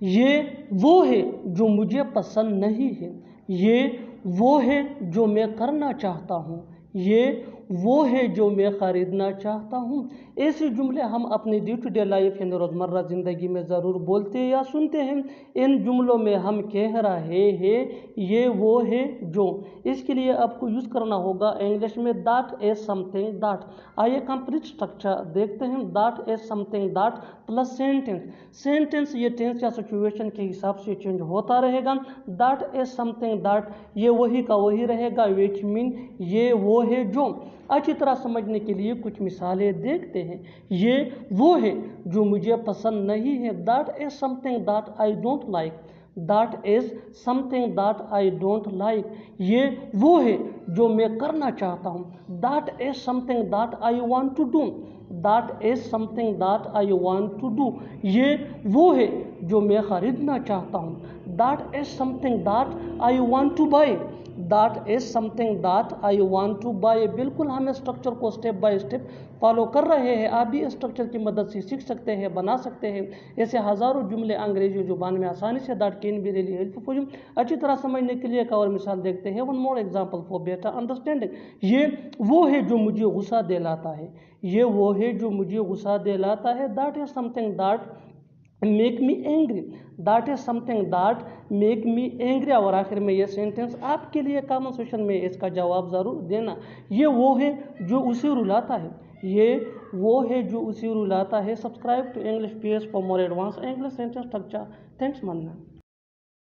ये वो है जो मुझे पसंद नहीं है, ये वो है जो मैं करना चाहता हूँ, ये वो है जो मैं ख़रीदना चाहता हूँ। ऐसे जुमले हम अपनी डे टू डे लाइफ यानी रोज़मर्रा ज़िंदगी में ज़रूर बोलते या सुनते हैं। इन जुमलों में हम कह रहे हैं ये वो है जो। इसके लिए आपको यूज़ करना होगा इंग्लिश में दैट इज समथिंग दैट। आइए कंप्लीट स्ट्रक्चर देखते हैं। That is something that plus sentence. Sentence ये टेंस या सिचुएशन के हिसाब से चेंज होता रहेगा। दैट इज समथिंग दैट ये वही का वही रहेगा, विच मीन ये वो है जो। अच्छी तरह समझने के लिए कुछ मिसालें देखते हैं। ये वो है जो मुझे पसंद नहीं है, that is something that I don't like. That is something that I don't like. ये वो है जो मैं करना चाहता हूँ, that is something that I want to do. That is something that I want to do. ये वो है जो मैं खरीदना चाहता हूँ, that is something that I want to buy. That is something that I want to buy. बिल्कुल हम स्ट्रक्चर को स्टेप बाय स्टेप फॉलो कर रहे हैं। आप भी स्ट्रक्चर की मदद से सीख सकते हैं, बना सकते हैं। ऐसे हज़ारों जुमले अंग्रेजी जुबान में आसानी say that can be really helpful. अच्छी तरह समझने के लिए एक और मिसाल देखते हैं। One more example for better understanding. ये वो है जो मुझे गुस्सा दिलाता है, ये वो है जो मुझे गुस्सा दिलाता है। That is something that make me angry. That is something that make me angry. और आखिर में ये सेंटेंस आपके लिए कॉमन सेशन में इसका जवाब ज़रूर देना। ये वो है जो उसे रुलाता है, ये वो है जो उसे रुलाता है। Subscribe to English page for more advance English sentence structure. Thanks मानना।